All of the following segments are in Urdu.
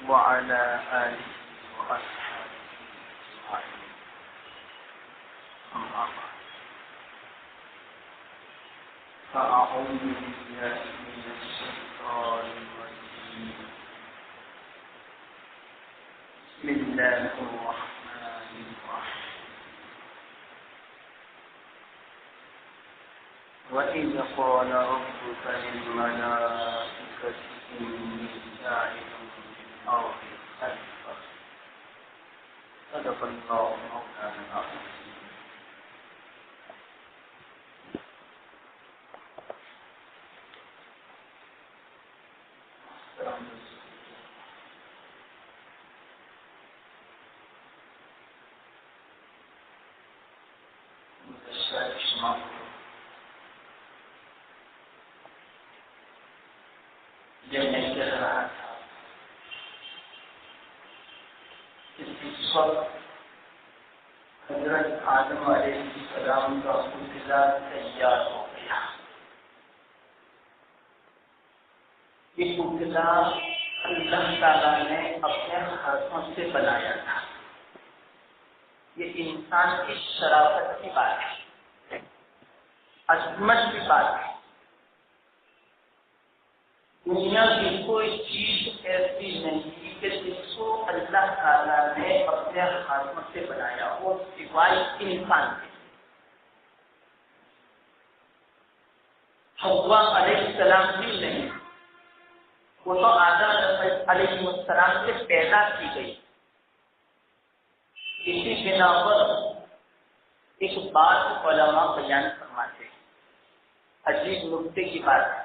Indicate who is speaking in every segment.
Speaker 1: وعلى آله وأصحابه أجمعين. أما بعد فأعوذ بالله من الشيطان الرجيم. بسم الله الرحمن الرحيم. وإذ قال ربك للملائكة إني جاعل في الأرض خليفة. صدق الله مولانا العظيم. جب میں کہہ رہا تھا اس وقت حضرت آدم علیہ السلام کا پتلا تیار ہو گیا. یہ پتلا اللہ تعالیٰ نے اپنے ہاتھوں سے بنایا تھا. یہ انسان کی شرافت کی بات ہے, عظمت کی بات ہے. دنیا کی کوئی چیز ایسی نہیں کہ جس کو اللہ تعالیٰ نے اپنے ہاتھوں سے بنایا ہو سوائے انسان کے. حوا علیہ السلام بھی نہیں, وہ تو آدم علیہ السلام سے پیدا کی گئی. اسی بنا پر ایک بات علماء بیان فرماتے ہیں, عجیب نکتے کی بات ہے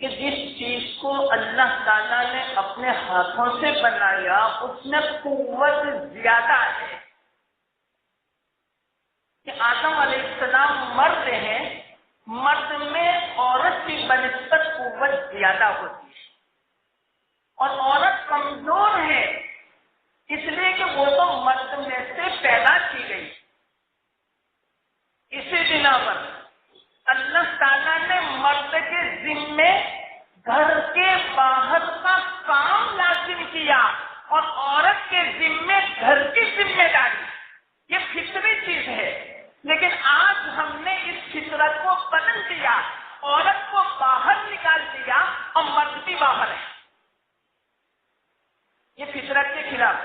Speaker 1: کہ جس چیز کو اللہ تعالیٰ نے اپنے ہاتھوں سے بنایا اس میں قوت زیادہ ہے. کہ آدم علیہ السلام مرد ہیں, مرد میں عورت کی بنسبت قوت زیادہ ہوتی ہے, اور عورت کمزور ہے اس لیے کہ وہ تو مرد میں سے پیدا کی گئی. اسی بنا پر اللہ تعالیٰ نے مرد کے ذمے گھر کے باہر کا کام لازم کیا اور عورت کے ذمے گھر کی ذمہ داری. یہ فطری چیز ہے, لیکن آج ہم نے اس فطرت کو بدل دیا, عورت کو باہر نکال دیا اور مرد بھی باہر ہے. یہ فطرت کے خلاف,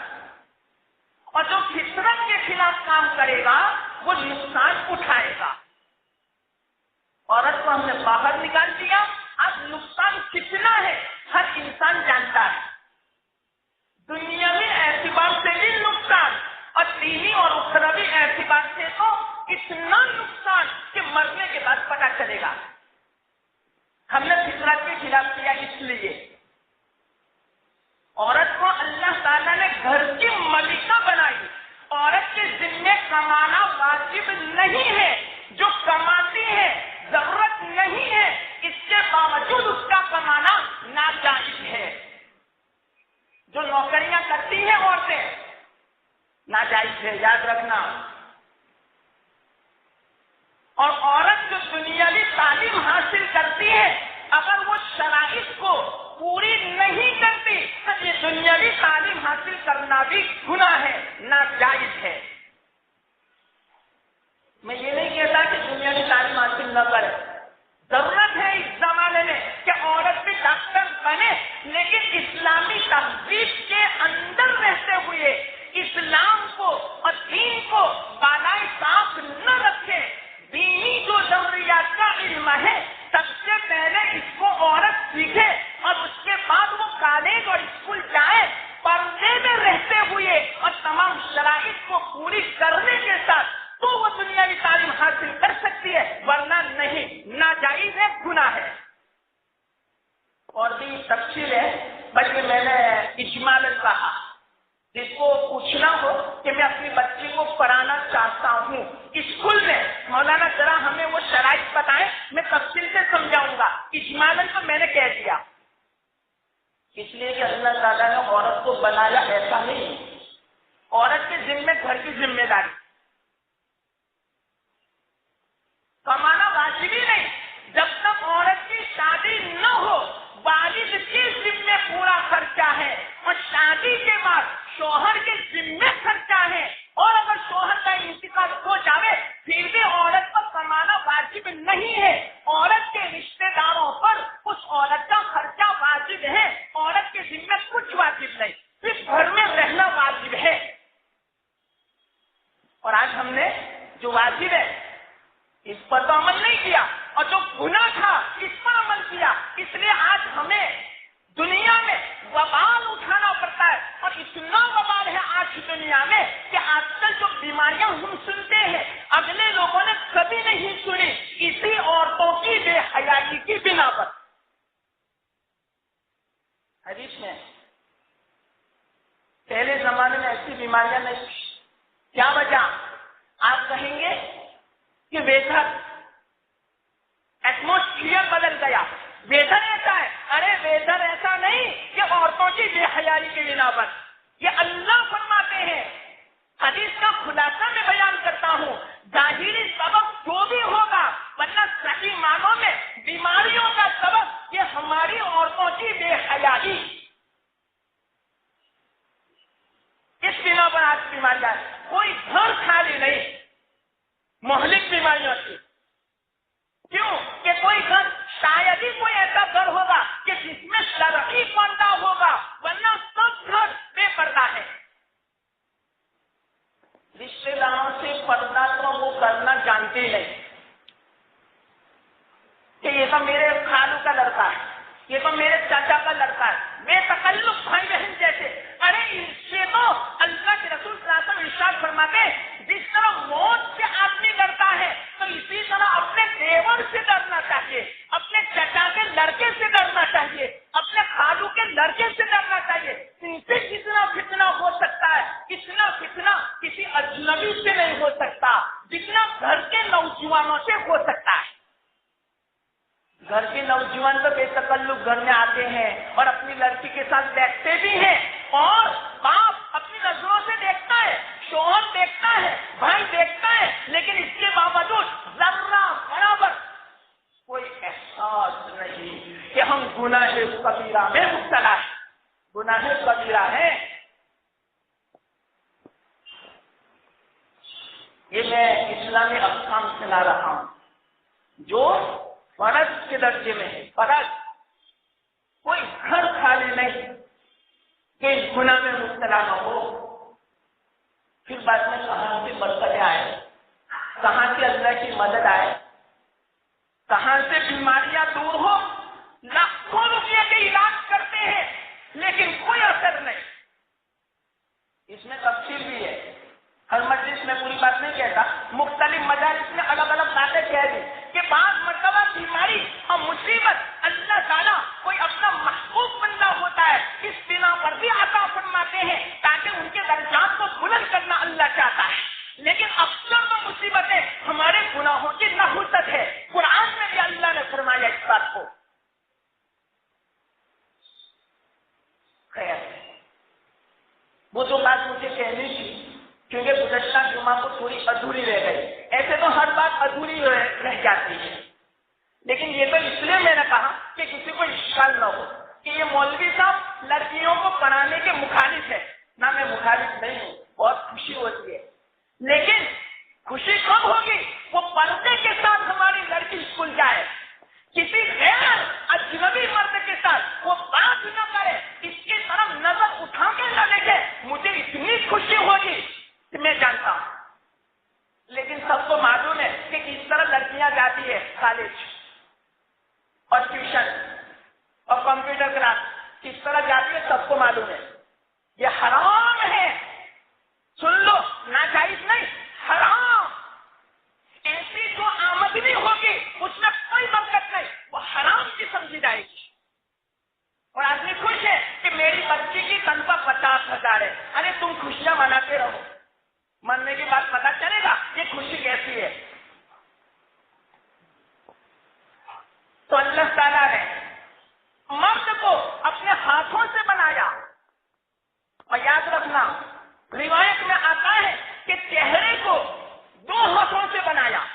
Speaker 1: اور جو فطرت کے خلاف کام کرے گا وہ نقصان اٹھائے گا. عورت کو ہم نے باہر نکال دیا, اب نقصان کتنا ہے ہر انسان جانتا ہے. دنیاوی اعتبار سے بھی نقصان اور دینی اور اخروی اعتبار سے تو اتنا نقصان کہ مرنے کے بعد پتہ چلے گا. ہم نے فطرت کے خلاف کیا, اس لیے عورت کو اللہ تعالیٰ نے گھر کی ملکہ بنائی. عورت کے ذمے کمانا واجب نہیں ہے, جو کماتی ہے ضرورت نہیں ہے, اس کے باوجود اس کا کمانا ناجائز ہے. جو نوکریاں کرتی ہیں عورتیں ناجائز ہے, یاد رکھنا. اور عورت جو دنیاوی تعلیم حاصل کرتی ہے اگر وہ شرائط کو پوری نہیں کرتی تو یہ دنیاوی تعلیم حاصل کرنا بھی گناہ ہے, ناجائز ہے. میں یہ نہیں کہتا کہ دنیاوی تعلیم حاصل نہ کرے, ضرورت ہے اس زمانے میں کہ عورت بھی ڈاکٹر بنے, لیکن اسلامی تہذیب کے اندر رہتے ہوئے اسلام کو اور دین کو بالائے طاق نہ رکھے. دینی جو ضروریات کا علم ہے سب سے پہلے اس کو عورت سیکھے اور اس کے بعد وہ کالج اور اسکول جائے, پردے میں رہتے ہوئے اور تمام شرائط کو پوری کرنے کے ساتھ تو وہ دنیاوی تعلیم حاصل کر سکتی ہے, ورنہ نہیں, ناجائز ہے, گناہ ہے. اور بھی تفصیل ہے, بلکہ میں نے اجمالاً کہا جس کو پوچھنا ہو کہ میں اپنی بچی کو پڑھانا چاہتا ہوں اسکول میں, مولانا ذرا ہمیں وہ شرائط بتائیں, میں تفصیل سے سمجھاؤں گا. اجمالاً تو میں نے کہہ دیا, اس لیے کہ اللہ تعالیٰ نے عورت کو بنایا ایسا نہیں. عورت کے ذمے گھر کی ذمہ داری, کمانا واجب ہی نہیں. جب تک عورت کی شادی نہ ہو والد کے ذمے پورا خرچ واجب نہیں ہے، عورت کے رشتے داروں پر اس عورت کا خرچہ واجب ہے، عورت کے ذمہ کچھ واجب نہیں، صرف گھر میں رہنا واجب ہے۔ اور آج ہم نے جو واجب ہے اس پر تو عمل نہیں کیا، اور جو گناہ تھا اس پر عمل کیا، اس لیے آج ہمیں دنیا میں وبال اٹھانا پڑتا ہے، اور اتنا وبال ہے آج کی دنیا میں کہ آج کل جو بیماریاں ہم سنتے ہیں اگلے لوگوں نے کبھی نہیں سنی، اسی عورتوں کی بے حیائی کی بنا پر۔ حدیث میں پہلے زمانے میں ایسی بیماریاں نہیں، کیا وجہ؟ آپ کہیں گے کہ ویدر ایٹموسفیئر بدل گیا، ویدر ایسا ہے، ارے ویدر ایسا نہیں، یہ عورتوں کی بے حیائی کی بنا پر۔ یہ اللہ فرماتے ہیں، حدیث کا خلاصہ میں بیان کرتا ہوں، ظاہری سبب جو بھی ہوگا ورنہ صحیح معنوں میں بیماریوں کا سبب یہ ہماری عورتوں کی بے حیائی، اس بنا پر آج بیماریاں، کوئی گھر خالی نہیں مہلک بیماریوں کی۔ کیوں کہ کوئی گھر، شاید ہی کوئی ایسا گھر ہوگا کہ جس میں شرعی پردہ ہوگا، ورنہ سب گھر بے پردہ ہے۔ رشتے داروں سے پردہ تو وہ کرنا جانتے نہیں کہ یہ تو میرے خالو کا لڑکا ہے، یہ تو میرے چاچا کا لڑکا ہے، بے تکلف بھائی بہن جیسے۔ ارے اس سے تو اللہ کے رسول صلی اللہ علیہ وسلم ارشاد فرماتے، جس طرح موت سے آدمی ڈرتا ہے تو اسی طرح اپنے دیور سے ڈرنا چاہیے، اپنے چچا کے لڑکے سے ڈرنا چاہیے، اپنے خالو کے لڑکے سے ڈرنا چاہیے۔ ان سے جتنا فتنہ ہو سکتا ہے اتنا فتنہ کسی اجنبی سے نہیں ہو سکتا جتنا گھر کے نوجوانوں سے ہو سکتا ہے۔ گھر کے نوجوان تو بے تکلف گھر میں آتے ہیں اور اپنی لڑکی کے ساتھ بیٹھتے بھی ہیں، اور باپ اپنی نظروں سے دیکھتا ہے، شوہر دیکھتا ہے، بھائی دیکھتا ہے، لیکن اس کے باوجود ذرہ برابر کوئی احساس نہیں کہ ہم گناہ کبیرہ میں مبتلا ہے، گناہ کبیرہ ہے۔ یہ میں اسلامی احکام سنا رہا ہوں جو فرض کے درجے میں ہے، فرض۔ کوئی گھر خالی نہیں کہ اس گناہ میں مبتلا نہ ہو۔ پھر بعد میں کہاں سے برکتیں آئے، کہاں سے اللہ کی مدد آئے، کہاں سے بیماریاں دور ہو، لاکھوں روپے کے علاج کرتے ہیں لیکن کوئی اثر نہیں۔ اس میں تفصیل بھی ہے، ہر مجلس میں پوری بات نہیں کہتا، مختلف مجالس میں الگ الگ باتیں کہہ دی کہ بعض مرتبہ بیماری اور مصیبت اللہ تعالیٰ کوئی اپنا محبوب بندہ ہوتا ہے اس بنا پر بھی عطا فرماتے ہیں تاکہ ان کے درجات کو بلند کرنا اللہ چاہتا ہے۔ لیکن اکثر وہ مصیبتیں ہمارے گناہوں کی نحوست ہے، قرآن میں بھی اللہ نے فرمایا اس بات کو۔ خیر، وہ جو بات مجھے کہنی تھی کیونکہ گزشتہ جمعہ کو تھوڑی ادھوری رہ گئی، ایسے تو ہر بات ادھوری رہ جاتی ہے، لیکن یہ تو اس لیے میں نے کہا کہ کسی کو اشکال نہ ہو کہ یہ مولوی صاحب لڑکیوں کو پڑھانے کے مخالف ہے۔ نہ، میں مخالف نہیں ہوں، بہت خوشی ہوتی ہے، لیکن خوشی کب ہوگی؟ وہ پردے کے ساتھ ہماری لڑکی اسکول جائے، کسی غیر اجنبی مرد کے ساتھ وہ بات نہ کرے، اس کی طرف نظر اٹھا کے نہ دیکھے، مجھے اتنی خوشی ہوگی کہ میں جانتا ہوں۔ لیکن سب کو معلوم ہے کہ کس طرح لڑکیاں جاتی ہے کالج اور ٹیوشن اور کمپیوٹر کلاس، کس طرح جاتی ہے سب کو معلوم ہے۔ یہ حرام ہے، سن لو، ناجائز نہیں، حرام۔ ایسی جو آمدنی ہوگی اس میں کوئی برکت نہیں، وہ حرام کی سمجھی جائے گی۔ اور آدمی خوش ہے کہ میری بچی کی تنخواہ 50,000 ہے، ارے تم خوشیاں مناتے رہو، مننے کے بعد پتا چلے گا یہ خوشی کیسی ہے۔ تو اللہ تعالیٰ نے مرد کو اپنے ہاتھوں سے بنایا، اور یاد رکھنا روایت میں آتا ہے کہ چہرے کو 2 ہاتھوں سے بنایا۔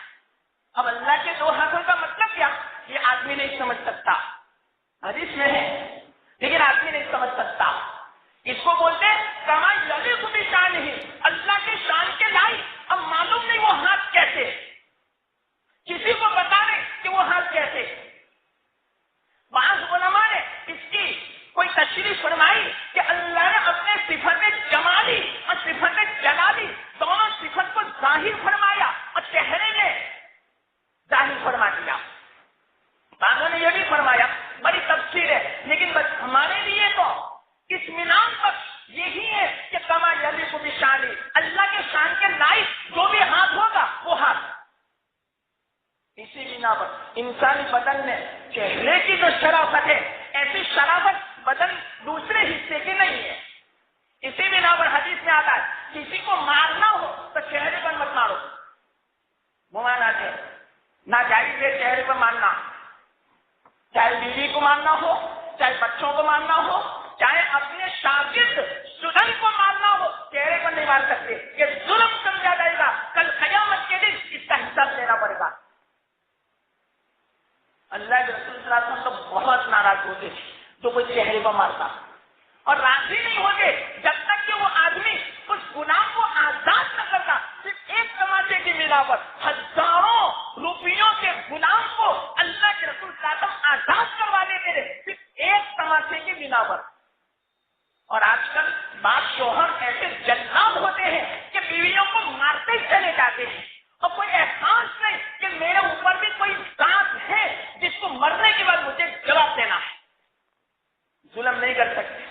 Speaker 1: اب اللہ کے 2 ہاتھوں کا مطلب کیا، یہ آدمی نہیں سمجھ سکتا، حدیث میں ہے لیکن آدمی نہیں سمجھ سکتا۔ اس کو بولتے کما یلیق بشانہ، اللہ کے شان کے لائق۔ اب معلوم نہیں وہ ہاتھ کیسے، کسی کو بتا نہیں بنا پر انسانی بدن میں چہرے کی جو شرافت ہے ایسی شرافت بدن دوسرے حصے کی نہیں ہے. اسی بنا پر حدیث میں آتا ہے کسی کو مارنا ہو تو چہرے پر مت مارو. ممانعت ہے، ناجائز ہے چہرے پر مارنا. چاہے بیوی کو مارنا ہو، چاہے بچوں کو مارنا ہو، چاہے اپنے شاگرد اسٹوڈنٹ کو مارنا ہو، چہرے پر نہیں مار سکتے. یہ ظلم سمجھا جائے گا. کل قیامت کے دن اس کا حساب دینا پڑے گا. اللہ کے رسول صلی اللہ علیہ وسلم تو بہت ناراض ہوتے تو کوئی چہرے پر مارتا اور راضی نہیں ہوتے جب تک کہ وہ آدمی اس غلام کو آزاد نہ کرتا. صرف ایک تماچے کی بنا پر ہزاروں روپیوں کے غلام کو اللہ کے رسول صلی اللہ علیہ وسلم آزاد کروا دیتے تھے صرف ایک تماچے کی بنا پر. اور آج کل بعض شوہر ایسے جلاد ہوتے ہیں کہ بیویوں کو مارتے ہی چلے جاتے ہیں اور کوئی احساس نہیں کہ میرے اوپر بھی کوئی ذات ہے جس کو مرنے کے بعد مجھے جواب دینا ہے. ظلم نہیں کر سکتے.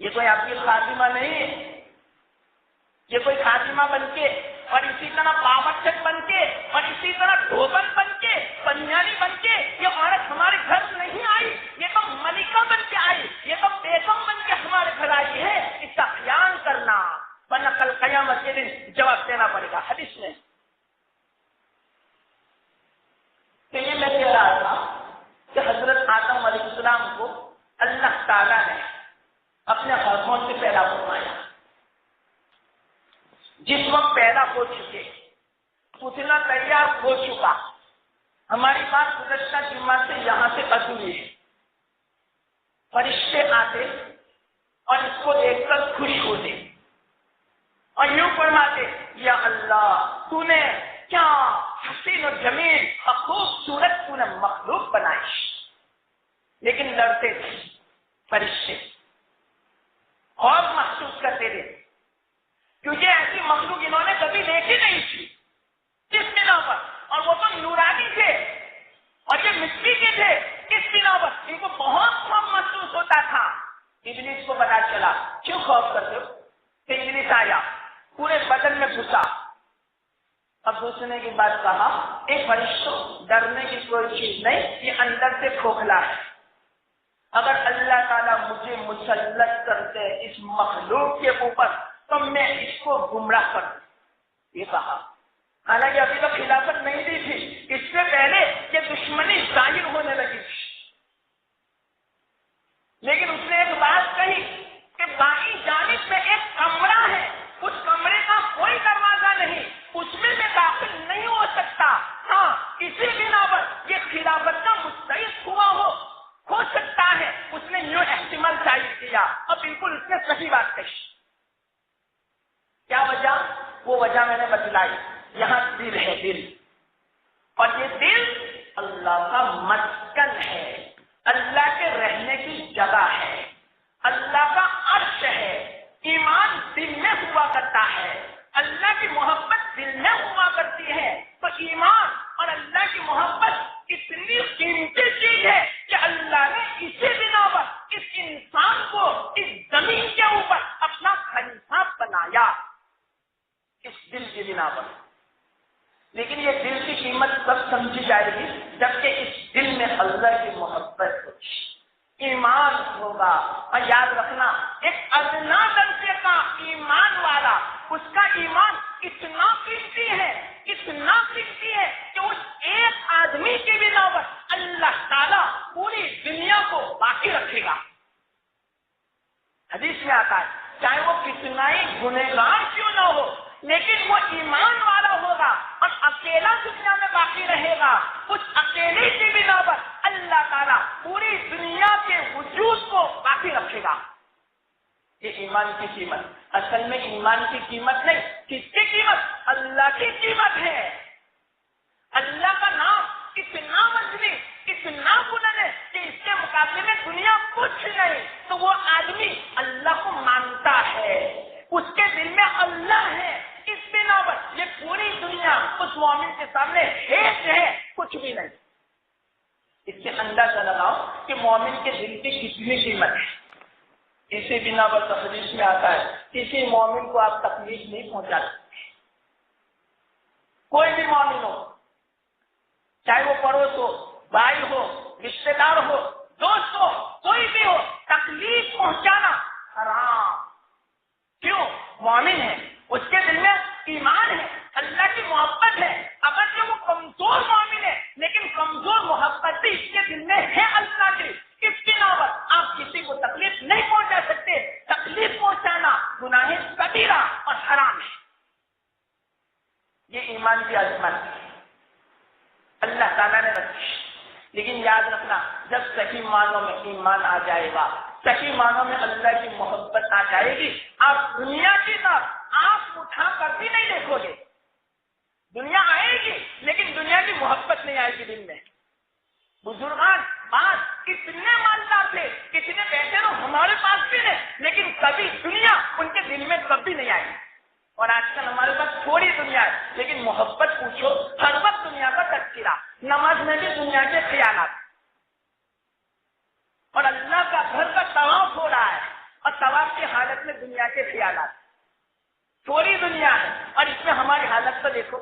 Speaker 1: یہ کوئی آپ کی خاتمہ نہیں ہے. یہ کوئی خاتمہ بن کے اور اسی طرح باورچن بن کے اور اسی طرح ڈھوبن بن کے بنیانی بن کے یہ عورت ہمارے گھر نہیں آئی. یہ تو ملکہ بن کے آئی، یہ تو بیگم بن کے ہمارے گھر آئی ہے. اس کا خیال کرنا ورنہ کل قیامت کے دن جواب دینا پڑے گا. حدیث میں تو یہ میں کہہ رہا تھا کہ حضرت آدم علیہ السلام کو اللہ تعالیٰ نے اپنے ہاتھوں سے پیدا فرمایا. جس وقت پیدا ہو چکے پوچھنا تیار ہو چکا. ہماری بات گزشتہ جمعہ سے یہاں سے ادھوری ہے. فرشتے آتے اور اس کو دیکھ کر خوش ہوتے اور یوں فرماتے یا اللہ تو نے کیا حسین و جمیل اور خوبصورت تو نے مخلوق بنائی. لیکن لڑتے تھے فرشتے اور محسوس کرتے تھے کیونکہ ایسی مخلوق انہوں نے کبھی دیکھی نہیں تھی. کس بنا پر؟ اور وہ تو نورانی تھے اور یہ مٹی کے تھے. کس بنا پر؟ ان کو بہت خوف محسوس ہوتا تھا. ابلیس کو پتا چلا. کیوں خوف کرتے ہو؟ کہ ابلیس آیا پورے بدن میں گھسا. اب دوسرے کی بات کہا ایک فرشتوں ڈرنے کی کوئی چیز نہیں، یہ اندر سے کھوکھلا ہے. اگر اللہ تعالیٰ مجھے مسلط کرتے اس مخلوق کے اوپر تو میں اس کو گمراہ کر دوں. یہ کہا حالانکہ ابھی تو خلافت نہیں دی تھی. اس سے پہلے کہ دشمنی ظاہر ہونے لگی تھی. لیکن اس نے ایک بات کہی کہ باقی جانب میں ایک کمرہ ہے، اس کمرے کا کوئی دروازہ نہیں، اس میں داخل نہیں ہو سکتا. ہاں اسی بنا پر یہ خلافت کا مستحق ہو سکتا ہے. اس نے یوں احتمال ظاہر کیا اور بالکل اس نے صحیح بات کہی. کیا وجہ؟ وہ وجہ میں نے بتلائی. یہاں دل ہے، دل، اور یہ دل اللہ کا مسکن ہے، اللہ کے رہنے کی جگہ ہے، اللہ کا عرش ہے. ایمان دل میں ہوا کرتا ہے، اللہ کی محبت دل میں ہوا کرتی ہے. تو ایمان اور اللہ کی محبت اتنی قیمتی چیز ہے کہ اللہ نے اسی بنا پر اس انسان کو اس زمین کے اوپر اپنا خلیفہ بنایا، اس دل کی بنا پر. لیکن یہ دل کی قیمت کب سمجھی جائے گی؟ جبکہ اس دل میں اللہ کی محبت ہوگی، ایمان ہوگا. اور یاد رکھنا ایک ادنا درجے کا ایمان والا، اس کا ایمان اتنا قیمتی ہے، اتنا قیمتی ہے کہ اس ایک آدمی کی بنا پر اللہ تعالیٰ پوری دنیا کو باقی رکھے گا. حدیث میں آتا ہے چاہے وہ کتنا ہی گنہگار کیوں نہ ہو لیکن وہ ایمان والا ہوگا اور اکیلا دنیا میں باقی رہے گا. اس اکیلے کی بنا پر اللہ تعالیٰ پوری دنیا کے وجود کو باقی رکھے گا. یہ ایمان کی قیمت. اصل میں ایمان کی قیمت نہیں، کس کی قیمت؟ اللہ کی قیمت ہے. اللہ کا نام اتنا مجلس، اتنا بلند ہے کہ اس کے مقابلے میں دنیا کچھ نہیں. تو وہ آدمی اللہ کو مانتا ہے، اس کے دل میں اللہ ہے. اس بنا پر یہ پوری دنیا اس مومن کے سامنے ہیچ ہے، کچھ بھی نہیں. اس سے اندازہ لگاؤ کہ مومن کے دل کی کتنی قیمت ہے. اسی بنا پر حدیث میں آتا ہے کسی مومن کو آپ تکلیف نہیں پہنچا سکتے. کوئی بھی مومن ہو چاہے وہ پڑوس ہو، بھائی ہو، رشتے دار ہو، دوست ہو، کوئی بھی ہو، تکلیف پہنچانا حرام. کیوں؟ مومن ہے، اس کے دل میں ایمان ہے، اللہ کی محبت ہے. اگر جو وہ کمزور مومن ہے لیکن کمزور محبت بھی اس کے دل میں ہے اللہ کی، اس بنا پر آپ کسی کو تکلیف نہیں پہنچا سکتے. تکلیف پہنچانا گناہ کبیرہ اور حرام ہے. یہ ایمان کی عظمت ہے، اللہ تعالیٰ نے رکھی. لیکن یاد رکھنا، جب صحیح معنوں میں ایمان آ جائے گا، صحیح معنوں میں اللہ کی محبت آ جائے گی، آپ دنیا کی طرف آپ اٹھا کر بھی نہیں دیکھو گے. دنیا آئے گی لیکن دنیا کی محبت نہیں آئے گی دل میں. بزرگان بعض کتنے مالدار تھے، کتنے پیسے تو ہمارے پاس بھی نہیں، لیکن کبھی دنیا ان کے دل میں کبھی نہیں آئی. اور آج کل ہمارے پاس تھوڑی دنیا ہے لیکن محبت پوچھو ہر وقت دنیا کا تذکرہ، نماز میں بھی دنیا کے خیالات، اور اللہ کا گھر کا طواف ہو رہا ہے اور طواف کی حالت میں دنیا کے خیالات. تھوڑی دنیا ہے اور اس میں ہماری حالت تو دیکھو،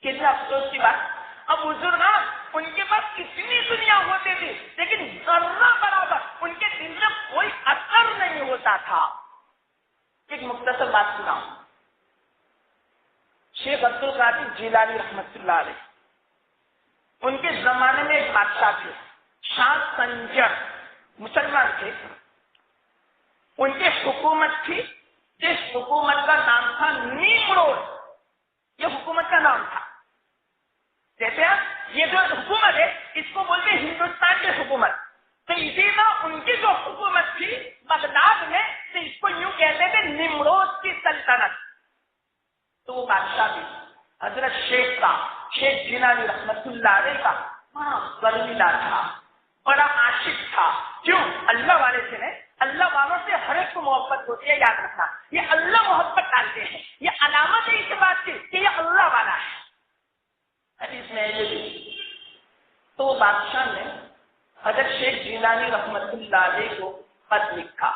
Speaker 1: کتنا افسوس کی بات. اب بزرگان ان کے پاس کتنی دنیا ہوتی تھی لیکن ذرہ برابر ان کے دل میں کوئی اثر نہیں ہوتا تھا. ایک مختصر بات سناؤں. شیخ عبد القادر جیلانی رحمۃ اللہ علیہ، ان کے زمانے میں ایک بادشاہ تھے، شاہ سنجر، مسلمان تھے. ان کی حکومت تھی، جس حکومت کا نام تھا نیمروز. یہ حکومت کا نام تھا. کہتے ہیں یہ جو حکومت ہے اس کو بولتے ہیں ہندوستان کی حکومت. تو اسی طرح ان کی جو حکومت تھی بغداد میں، تو اس کو یوں کہتے تھے نیمروز کی سلطنت. تو وہ بادشاہ بھی حضرت شیخ جیلانی رحمت اللہ علیہ کا بڑا گرمیلا تھا، بڑا عاشق تھا. کیوں؟ اللہ والے سے نہیں، اللہ والوں سے ہر ایک کو محبت ہوتی ہے. یاد رکھنا، یہ اللہ محبت ڈالتے ہیں، یہ علامت ہے اس بات کی کہ یہ اللہ والا ہے. حدیث میں یہ بھی. تو بادشاہ نے حضرت شیخ جیلانی رحمت اللہ علیہ کو خط لکھا.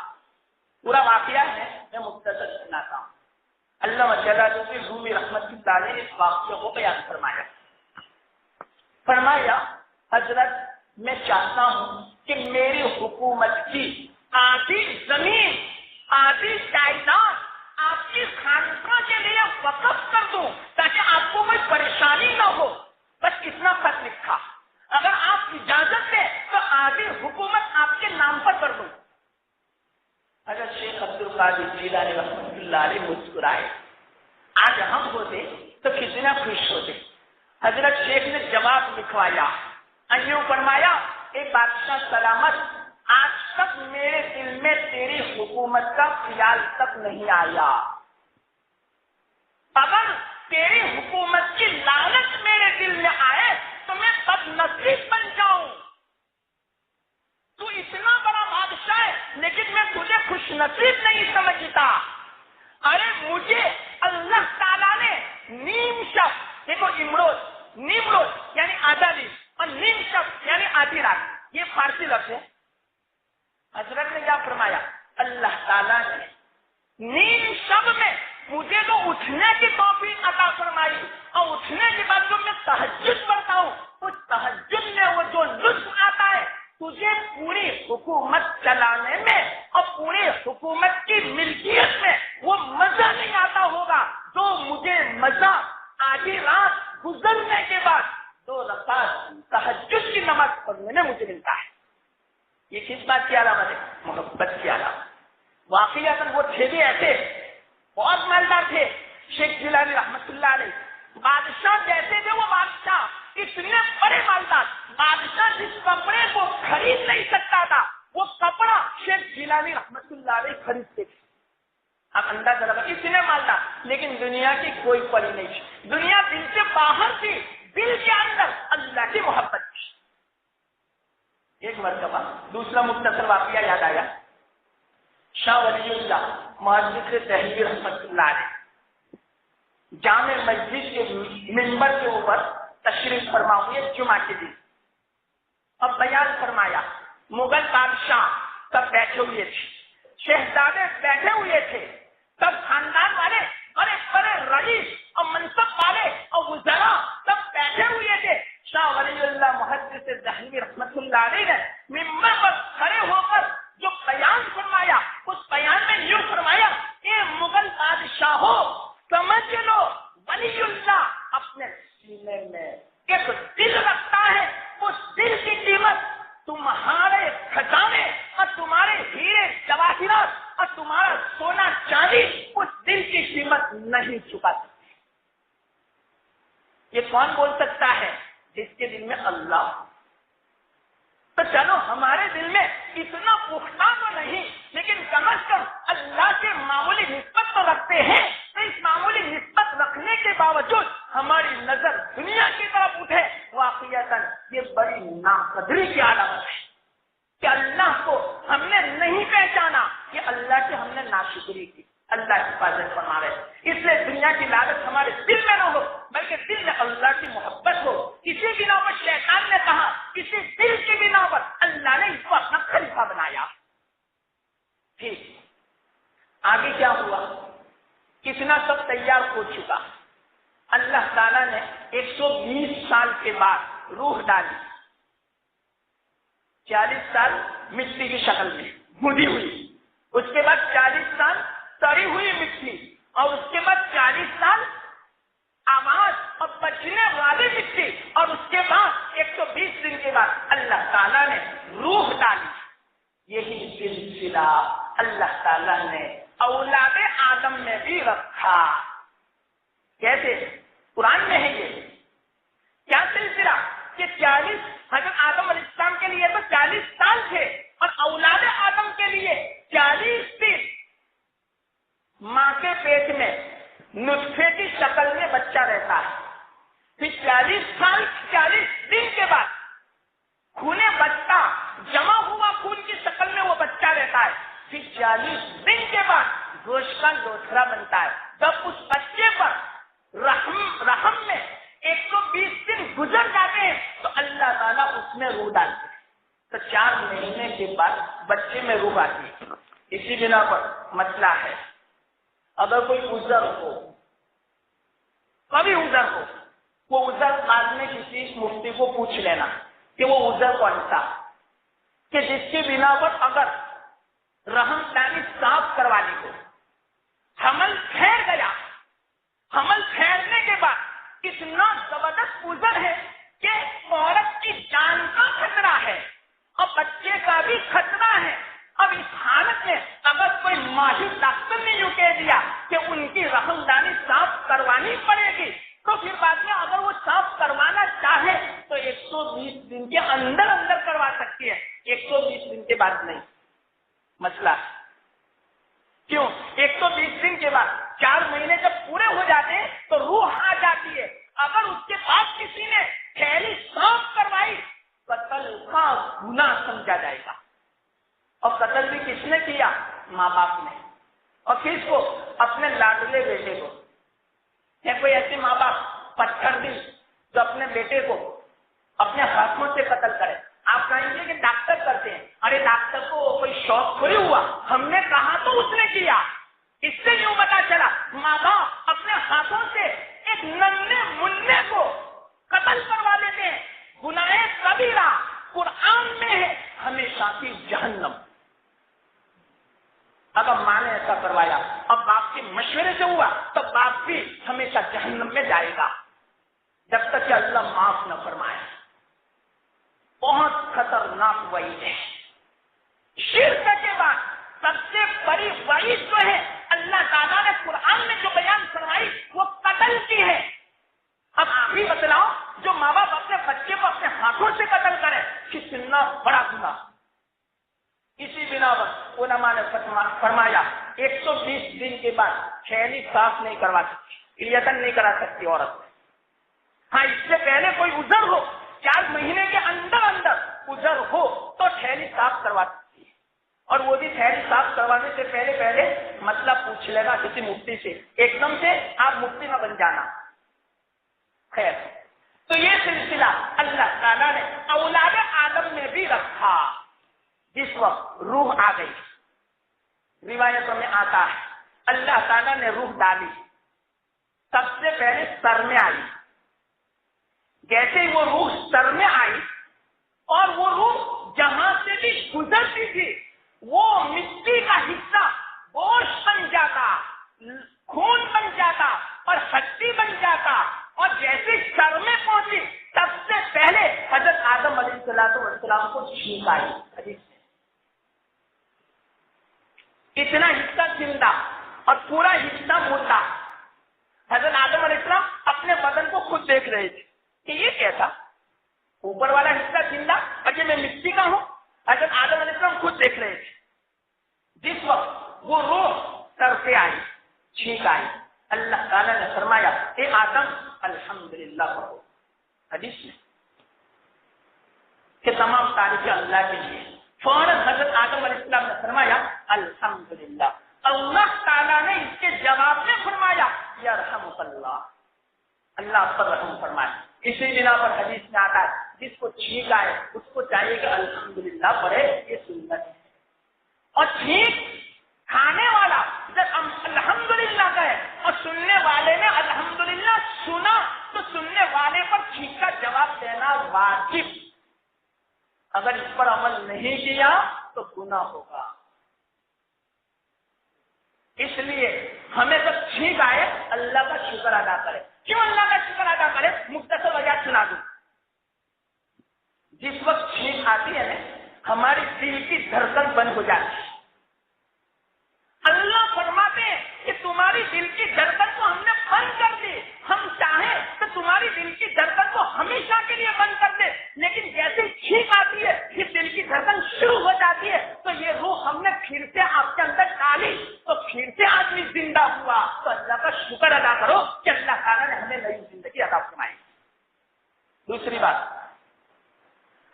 Speaker 1: پورا واقعہ ہے، میں مختصر سناتا ہوں. علامہ جلالہ رومی رحمت اللہ علیہ اس واقعے کو بیان فرمایا حضرت میں چاہتا ہوں کہ میری حکومت کی آدھی زمین، آدھی جائیداد آپ کی خانقاہ کے لیے وقف کر دوں تاکہ آپ کو کوئی پریشانی نہ ہو. بس اتنا خط لکھا. اگر آپ اجازت دیں تو آدھی حکومت آپ کے نام پر کر دوں. حضرت شیخ عبد القادر جیلانی رحمۃ اللہ علیہ مسکرائے. آج ہم ہوتے تو کتنا خوش ہوتے. حضرت شیخ نے جواب لکھوایا، یوں فرمایا، اے بادشاہ سلامت، آج تک میرے دل میں تیری حکومت کا خیال تک نہیں آیا. اگر تیری حکومت کی لعنت میرے دل میں آئے تو میں بد نصیب بن جاؤں. تو اتنا بڑا بادشاہ ہے لیکن میں تجھے خوش نصیب نہیں سمجھتا. ارے مجھے اللہ تعالیٰ نے نیم شب، دیکھو نیمروز یعنی آدھا دن، اور نیم شب یعنی آدھی رات، یہ فارسی لفظ ہے. حضرت نے کیا فرمایا؟ اللہ تعالیٰ نے نیم شب میں مجھے تو اٹھنے کی توفیق عطا فرمائی، اور اٹھنے کے بعد جو میں تہجد پڑھتا ہوں اس تہجد میں وہ جو لطف آتا ہے تجھے پوری حکومت چلانے میں اور پوری حکومت کی ملکیت میں وہ مزہ نہیں آتا ہوگا جو مجھے مزہ آدھی رات گزرنے کے بعد 2 رکعت تہجد کی نماز پڑھنے میں مجھے ملتا ہے. یہ کس بات کی علامت ہے؟ محبت کی علامت. واقعات وہ تھے بھی ایسے، بہت مالدار تھے. شیخ جیلانی رحمت اللہ علیہ بادشاہ جیسے تھے، وہ بادشاہ اتنے بڑے مالدار، بادشاہ جس کپڑے کو خرید نہیں سکتا تھا وہ کپڑا شیخ جیلانی رحمت اللہ علیہ خریدتے تھے. اب اندازہ لگا اتنے مالدار، لیکن دنیا کی کوئی پڑی نہیں تھی. دنیا دل سے باہر تھی، دل کے اندر اللہ کی محبت تھی. ایک مرتبہ دوسرا مختصر واقعہ یاد آیا. شاہ ولی اللہ محدث دہلوی رحمت اللہ علیہ جامع مسجد کے منبر کے اوپر تشریف فرما ہوئے جمعہ کے دن. اب بیان فرمایا. مغل بادشاہ سب بیٹھے ہوئے تھے، شہزادے بیٹھے ہوئے تھے، سب خاندان والے بڑے بڑے رئیس اور منصب والے اور وزراء سب بیٹھے ہوئے تھے. شاہ ولی دہلوی رحمت اللہ علیہ نے ممبر پر کھڑے ہو کر جو بیان فرمایا اس بیان میں یوں فرمایا، اے مغل بادشاہو سمجھ لو ولی اللہ اپنے سینے میں ایک دل رکھتا ہے، اس دل کی قیمت تمہارے خزانے اور تمہارے ہیرے جواہرات اور تمہارا سونا چاندی اس دل کی قیمت نہیں چکا سکتے۔ یہ کون بول سکتا ہے؟ جس کے دل میں اللہ ہو۔ تو چلو ہمارے دل میں اتنا پختہ تو نہیں، لیکن کم از کم اللہ سے معمولی نسبت تو رکھتے ہیں۔ تو اس معمولی نسبت رکھنے کے باوجود ہماری نظر دنیا کی طرف اٹھے، واقعتاً یہ بڑی ناقدری کی علامت ہے کہ اللہ کو ہم نے نہیں پہچانا، کہ اللہ کی ہم نے ناشکری کی۔ اللہ کی حفاظت فرما رہے، اس لیے دنیا کی لالچ ہمارے دل میں نہ ہو، بلکہ دل میں اللہ کی محبت ہو۔ کسی بنا پر شیطان نے کہا، کسی دل کی بنا پر اللہ نے اس کو اپنا خلیفہ بنایا۔ ٹھیک، آگے کیا ہوا؟ کتنا سب تیار ہو چکا، اللہ تعالیٰ نے 120 سال کے بعد روح ڈالی، 40 سال مٹی کی شکل میں مودی ہوئی، اس کے بعد 40 سال تڑی ہوئی مٹی، اور اس کے بعد 40 سال آواز اور بچنے والی مٹی، اور اس کے بعد 120 دن کے بعد اللہ تعالیٰ نے روح ڈالی۔ یہی سلسلہ اللہ تعالیٰ نے اولاد آدم میں بھی رکھا۔ کیسے؟ قرآن میں ہے یہ کیا سلسلہ کہ 40 حضرت آدم علیہ السلام کے لیے تو 40 سال تھے، اور اولاد آدم کے لیے 40 دن ماں کے پیٹ میں نطفے کی شکل میں بچہ رہتا ہے، پھر 40 سال 40 دن کے بعد خون بچہ جمع ہوا، خون کی شکل میں وہ بچہ رہتا ہے، پھر 40 دن کے بعد گوشت کا لوتھڑا بنتا ہے۔ جب اس بچے پر رحم میں 120 دن گزر جاتے ہیں تو اللہ تعالیٰ اس میں روح ڈالتے ہیں، تو 4 مہینے کے بعد بچے میں روح آتی ہے۔ اسی بنا پر مسئلہ ہے، اگر کوئی عذر ہو، کبھی عذر ہو، وہ عذر بعد میں کسی مفتی کو پوچھ لینا کہ وہ عذر کون سا، کہ جس کی بنا پر اگر رحم دانی صاف کروانی ہو، حمل ٹھہر گیا، حمل ٹھہرنے کے بعد اتنا زبردست عذر ہے کہ عورت کی جان کا خطرہ ہے اور بچے کا بھی خطرہ ہے۔ اب اس حالت میں اگر کوئی ماہر ڈاکٹر نے یوں کہہ دیا کہ ان کی رحم دانی صاف کروانی پڑے گی، تو پھر بعد میں اگر وہ صاف کروانا چاہے تو 120 دن کے اندر اندر کروا سکتی ہے، 120 دن کے بعد نہیں۔ مسئلہ کیوں؟ 120 دن کے بعد 4 مہینے جب پورے ہو جاتے ہیں تو روح آ جاتی ہے۔ اگر اس کے بعد کسی نے تھیلی صاف کروائی، قتل کا گناہ سمجھا جائے گا، اور قتل بھی کس نے کیا؟ ماں باپ نے، اور کس کو؟ اپنے لاڈلے بیٹے کو۔ ہے کوئی ایسے ماں باپ پتھر دل جو اپنے بیٹے کو اپنے ہاتھوں سے قتل کرے؟ آپ کہیں گے کہ ڈاکٹر کرتے ہیں، ارے ڈاکٹر کو کوئی شوق تھوڑی ہوا، ہم نے کہا تو اس نے کیا۔ اس سے یوں پتا چلا ماں باپ اپنے ہاتھوں سے ایک ننھے منھے کو قتل کروا دیتے ہیں، گناہ کبیرہ قرآن میں ہے، ہمیشہ کی جہنم۔ اگر ماں نے ایسا کروایا اور باپ کے مشورے سے ہوا تو باپ بھی ہمیشہ جہنم میں جائے گا جب تک کہ اللہ معاف نہ فرمائے۔ بہت خطرناک وعید ہے۔ شرک کے بعد سب سے بڑی وعید جو ہے اللہ تعالیٰ نے قرآن میں جو بیان فرمائی وہ قتل کی ہے۔ اب آپ ہی بتلاؤ، جو ماں باپ اپنے بچے کو اپنے ہاتھوں سے قتل کرے کتنا بڑا گناہ۔ اسی بنا پر علماء نے فرمایا 120 دن کے بعد تھیلی صاف نہیں کروا سکتی، الیتن نہیں کرا سکتی عورت۔ ہاں، اس سے پہلے کوئی عذر ہو، 4 مہینے کے اندر اندر عذر ہو تو تھیلی صاف کروا سکتی ہے، اور وہ بھی تھیلی صاف کروانے سے پہلے مسئلہ پوچھ لینا کسی مفتی سے، ایک دم سے آپ مفتی نہ بن جانا۔ خیر، تو یہ سلسلہ اللہ تعالیٰ نے اولاد آدم میں بھی رکھا۔ جس وقت روح آ گئی، روایتوں میں آتا ہے اللہ تعالیٰ نے روح ڈالی، سب سے پہلے سر میں آئی۔ جیسے ہی وہ روح سر میں آئی گزرتی تھی وہ مٹی کا حصہ گوشت بن جاتا، خون بن جاتا اور ہڈی بن جاتا، اور جیسے سر میں پہنچی سب سے پہلے حضرت آدم علیہ السلام کو چھینک آئی. حدیث میں اتنا حصہ زندہ اور پورا حصہ مردہ. حضرت آدم علیہ السلام اپنے بدن کو خود دیکھ رہے تھے کہ یہ کیا تھا، اوپر والا حصہ زندہ اور یہ میں مٹی کا ہوں. حضرت آدم علیہ السلام خود دیکھ رہے تھے. جس وقت وہ روح سر سے آئی، چھینک آئی، اللہ تعالیٰ نے فرمایا اے آدم الحمدللہ پڑھو. حدیث میں کہ تمام تعریفیں اللہ کے لیے. فوراً حضرت آدم علیہ السلام نے فرمایا الحمدللہ. اللہ تعالیٰ نے اس کے جواب میں فرمایا یرحمک اللہ، اللہ پر رحم فرمائے. اسی بنا پر حدیث میں آتا ہے جس کو چھینک آئے اس کو چاہیے کہ الحمدللہ پڑھے، یہ سنت ہے. اور چھینک کھانے والا جب الحمدللہ کہے اور سننے والے نے الحمدللہ سنا تو سننے والے پر چھینک کا جواب دینا واجب. اگر اس پر عمل نہیں کیا تو گناہ ہوگا. اس لیے ہمیں جب چھینک آئے اللہ کا شکر ادا کرے. کیوں اللہ کا شکر ادا کرے؟ مختصر وجہ سنا دوں. جس وقت چھینک آتی ہے ہماری دل کی دھڑکن بند ہو جاتی ہے. اللہ فرماتے ہیں کہ تمہاری دل کی دھڑکن کو ہم نے بند کر دی. ہم چاہیں تو تمہاری دل کی دھڑکن کو ہمیشہ کے لیے بند کر دے، لیکن جیسے چھینک آتی ہے یہ دل کی دھڑکن شروع ہو جاتی ہے تو یہ روح ہم نے پھر سے آپ کے اندر ڈالی تو پھر سے آدمی زندہ ہوا. تو اللہ کا شکر ادا کرو کہ اللہ تعالیٰ نے ہمیں نئی زندگی عطا فرمائی. دوسری بات،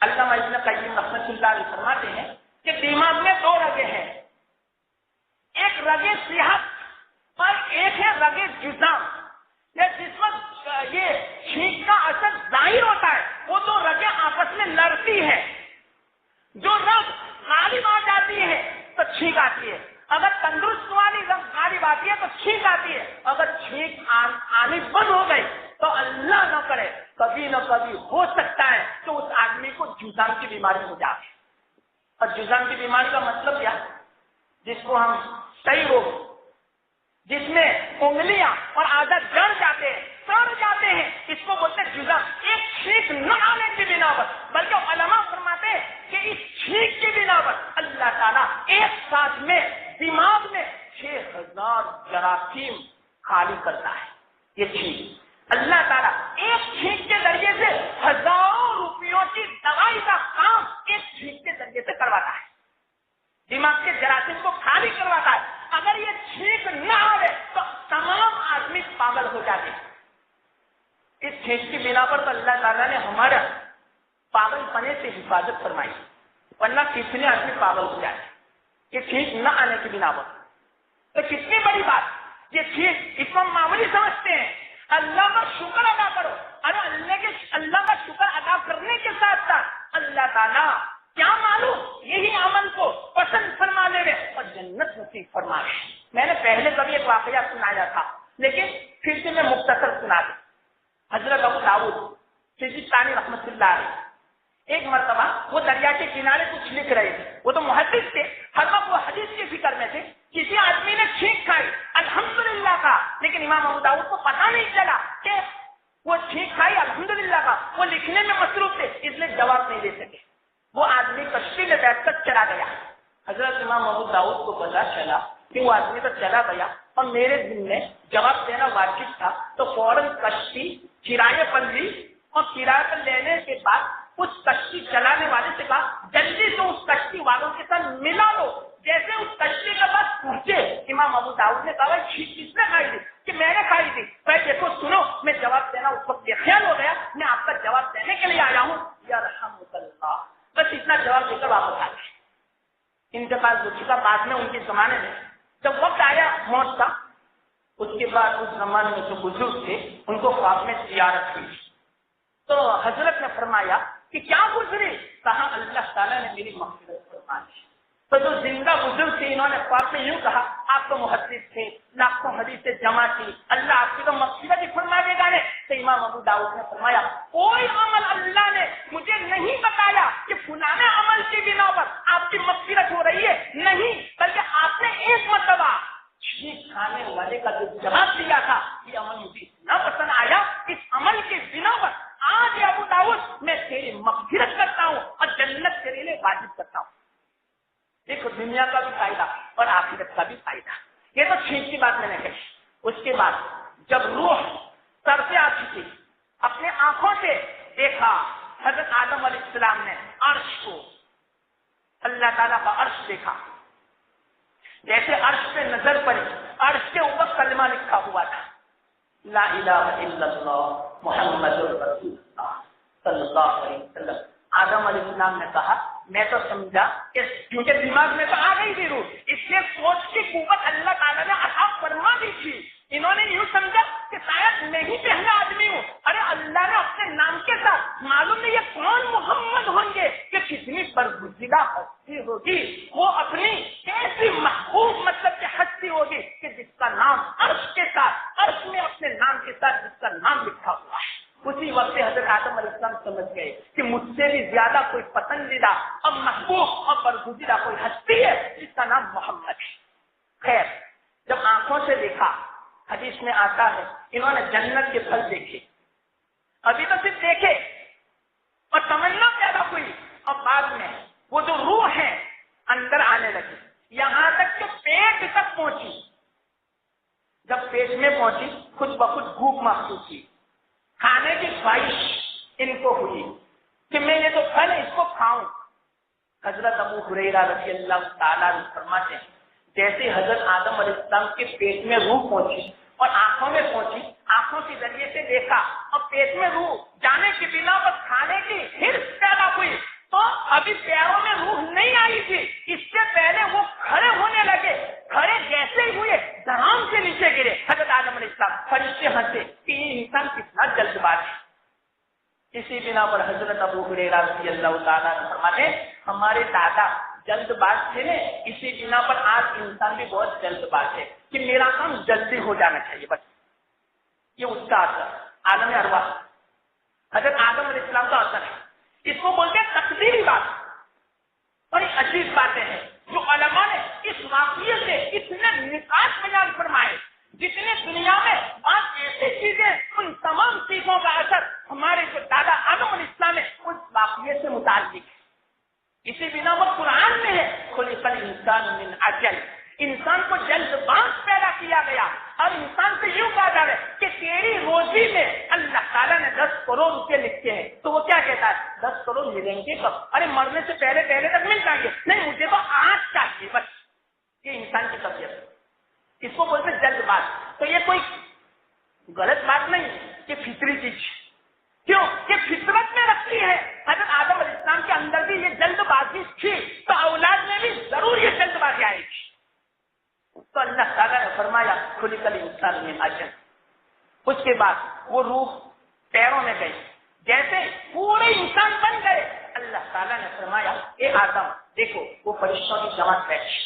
Speaker 1: علامہ ابن قیم رحمۃ اللہ علیہ فرماتے ہیں کہ دماغ میں دو رگیں ہیں، ایک رگے صحت اور ایک ہے رگے جزام. جس وقت یہ چھینک کا اثر ظاہر ہوتا ہے وہ دو رگیں آپس میں لڑتی ہے. جو رگ غالب آ جاتی ہے تو چھینک آتی ہے، اگر تندرست والی رگ غالب آتی ہے تو چھینک آتی ہے. اگر چھینک آنی بند ہو گئی تو اللہ نہ کرے کبھی نہ کبھی ہو سکتا ہے تو اس آدمی کو جزام کی بیماری ہو جاتی ہے. اور جزام کی بیماری کا مطلب کیا؟ جس کو ہم صحیح روگ، جس میں انگلیاں اور آدھا جڑ جاتے ہیں، سڑ جاتے ہیں، اس کو بولتے ہیں جزام. ایک چھینک نہ آنے کی بنا پر، بلکہ علماء فرماتے ہیں کہ اس چھینک کی بنا پر اللہ تعالیٰ ایک ساتھ میں دماغ میں 6000 جراثیم خالی کرتا ہے. یہ چھینک اللہ تعالیٰ ایک چھینک کے ذریعے سے ہزاروں روپیوں کی دوائی کا کام ایک چھینک کے ذریعے سے کرواتا ہے، دماغ کے جراثیم کو خالی کرواتا ہے. اگر یہ چھینک نہ آئے تو تمام آدمی پاگل ہو جاتے ہیں. اس چھینک کی بنا پر تو اللہ تعالیٰ نے ہمارا پاگل پنے سے حفاظت فرمائی، ورنہ کتنے آدمی پاگل ہو جاتے ہیں یہ چھینک نہ آنے کی بنا پر. تو کتنی بڑی بات، یہ چھینک اس کو معمولی سمجھتے ہیں. اللہ کا شکر ادا کرو، اور اللہ کا شکر ادا کرنے کے ساتھ ساتھ اللہ تعالیٰ کیا معلوم یہی عمل کو پسند فرما لے اور جنت نصیب فرما لے. میں نے پہلے کبھی ایک واقعہ سنایا تھا لیکن پھر سے میں مختصر سنا دوں. حضرت ابو داؤد سجستانی رحمۃ اللہ علیہ ایک مرتبہ وہ دریا کے کنارے کچھ لکھ رہے تھے. وہ تو محدث تھے، ہر وقت وہ حدیث کی فکر میں تھے. کسی آدمی نے چھینک کھائی الحمدللہ کا، لیکن امام ابو داؤد کو پتہ نہیں چلا کہ وہ چھینک کھائی الحمدللہ کا. وہ لکھنے میں مصروف تھے اس لیے جواب نہیں دے سکے. وہ آدمی کشتی میں بیٹھ کر چلا گیا. حضرت امام ابو داؤد کو پتا چلا کہ وہ آدمی تو چلا گیا اور میرے دل میں جواب دینا واجب تھا، تو فوراً کشتی کرایے پر لی اور کرایہ پر لینے کے بعد اس کشتی چلانے والے سے کہا جلدی سے اس کشتی والوں کے ساتھ ملا لو. جیسے اس کشتی کے پاس پہنچے امام ابو داؤد نے کہا چھینک کس نے کھائی تھی؟ کہ میں نے کھائی تھی. بھائی دیکھو سنو، میں جواب دینا اس وقت یہ خیال ہو گیا، میں آپ کا جواب دینے کے لیے آیا ہوں. یرحمک اللہ، بس اتنا جواب دے کر واپس آ گئے. انتقال ہو چکا. بعد میں ان کے زمانے میں جب وقت آیا موت کا، اس کے بعد اس زمانے میں جو بزرگ تھے ان کو خواب میں زیارت ہوئی تو حضرت نے فرمایا کہ کیا گزری؟ کہا اللہ تعالیٰ نے میری مغفرت فرما دی. تو جو زندہ بزرگ تھے انہوں نے خواب میں یوں کہا آپ تو محدث تھے، لاکھوں حدیثیں جمع کی، اللہ آپ کی تو مغفرت ہی فرما دے گا. تو امام ابو داؤد نے فرمایا کوئی عمل اللہ نے مجھے نہیں بتایا کہ فلاں عمل کی بنا پر آپ کی تیری مغفرت کرتا ہوں اور جنت تیرے لیے واجب کرتا ہوں. دیکھو دنیا کا بھی فائدہ اور آخرت کا بھی فائدہ. یہ تو ٹھیک کی بات میں نے کہی. اس کے بعد جب روح سر پہ آ چکی اپنے آنکھوں سے دیکھا حضرت آدم علیہ السلام نے عرش کو, اللہ تعالیٰ کا عرش دیکھا. جیسے عرش پہ نظر پڑی عرش کے اوپر کلمہ لکھا ہوا تھا لا الہ الا اللہ محمد رسول اللہ صلی اللہ علیہ وسلم. آدم علیہ السلام نے کہا میں تو سمجھا کہ کیونکہ دماغ میں تو آ گئی تھی روح, اس لیے سوچ کی قوت اللہ تعالیٰ نے عطا فرما دی تھی. انہوں نے یوں سمجھا کہ شاید میں ہی پہلا آدمی ہوں. ارے اللہ نے اپنے نام کے ساتھ معلوم نہیں یہ کون محمد ہوں گے کہ کتنی برگزیدہ ہستی ہوگی, وہ اپنی ایسی محبوب مطلب کہ ہستی ہوگی کہ جس کا نام عرش کے ساتھ عرش میں اپنے نام کے ساتھ جس کا نام لکھا ہوا ہے. اسی وقت حضرت آدم علیہ السلام سمجھ گئے کہ مجھ سے بھی زیادہ کوئی پسندیدہ اور محبوب اور برگزیدہ کوئی ہستی ہے جس کا نام محمد ہے. خیر جب آنکھوں سے دیکھا حدیث میں آتا ہے انہوں نے جنت کے پھل دیکھے. ابھی تو صرف دیکھے اور تمنا پیدا ہوئی اور بعد میں وہ جو روح ہے اندر آنے لگی, یہاں تک کہ پیٹ تک پہنچی. جب پیٹ میں پہنچی خود بخود بھوک محسوس کی, کھانے کی خواہش ان کو ہوئی کہ میں یہ تو پھل اس کو کھاؤں. حضرت ابو ہریرہ رضی اللہ تعالیٰ عنہ فرماتے ہیں جیسے حضرت آدم علیہ السلام کے پیٹ میں روح پہنچی اور آنکھوں میں پہنچی, آنکھوں کے ذریعے سے دیکھا اور پیٹ میں روح جانے کی بنا پر کھانے کی حرص پیدا ہوئی. تو ابھی پیروں میں روح نہیں آئی تھی, اس سے پہلے وہ کھڑے ہونے لگے. کھڑے جیسے ہی ہوئے دھڑام سے نیچے گرے. حضرت آدم علیہ السلام فرشتے ہنسے کہ یہ انسان کتنا جلد باز ہے. اسی بنا پر حضرت ابو ہریرہ رضی اللہ تعالیٰ عنہ فرماتے ہمارے دادا جلد باز تھے نا, اسی بنا پر آج انسان بھی بہت جلد باز ہے کہ میرا کام جلدی ہو جانا چاہیے بس. یہ اس کا اثر عالم ارواح حضرت آدم علیہ السلام کا اثر ہے. اس کو بولتے ہیں تقدیری بات. بڑی عجیب باتیں ہیں جو علماء نے اس واقعے سے اتنے نکات بیان فرمائے. جتنے دنیا میں بات ایسی چیزیں ان تمام چیزوں کا اثر ہمارے جو دادا آدم علیہ السلام ہے اس واقعے سے متعلق ہے. اسی بنا پر قرآن میں ہے خلق الانسان من عجل, انسان کو جلد باز پیدا کیا گیا. اور انسان سے یوں کہا جا رہا ہے کہ تیری روزی میں اللہ تعالیٰ نے 10 کروڑ روپے لکھے ہیں, تو وہ کیا کہتا ہے 10 کروڑ ملیں گے کب؟ ارے مرنے سے پہلے تک مل جائیں گے. نہیں مجھے تو آج چاہیے بس. یہ انسان کی طبیعت ہے, اس کو بولتے ہیں جلد باز. تو یہ کوئی غلط بات نہیں ہے, یہ فطری چیز. کیوں کہ فطرت میں رکھتی ہے. حضرت آدم علیہ السلام کے اندر بھی یہ جلد بازی تھی تو اولاد میں بھی ضرور یہ جلد بازی آئے گی. تو اللہ تعالیٰ نے فرمایا خلق الانسان من عجل. اس کے بعد وہ روح پیروں میں گئی, جیسے پورے انسان بن گئے. اللہ تعالیٰ نے فرمایا اے آدم دیکھو وہ فرشتوں کی جماعت بیٹھی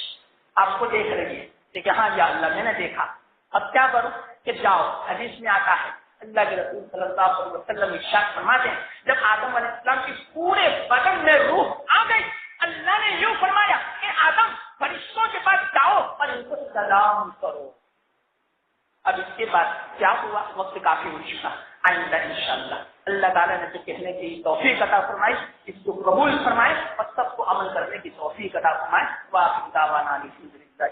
Speaker 1: آپ کو دیکھ رہی ہے. دیکھے ہاں یا اللہ میں نے دیکھا, اب کیا کروں کہ جاؤ. حدیث میں آتا ہے اللہ کے رسول صلی اللہ علیہ وسلم ارشاد فرماتے ہیں جب آدم علیہ السلام کی پورے بدن میں روح آ گئی اللہ نے یوں فرمایا کہ آدم فرشتوں کے پاس جاؤ اور ان کو سلام کرو. اب اس کے بعد کیا ہوا, وقت کافی ہو چکا. آئندہ انشاءاللہ اللہ تعالیٰ نے جو کہنے کی توفیق عطا فرمائی اس کو قبول فرمائے اور سب کو عمل کرنے کی توفیق عطا فرمائے. واقعی دعوانا الحمدللہ.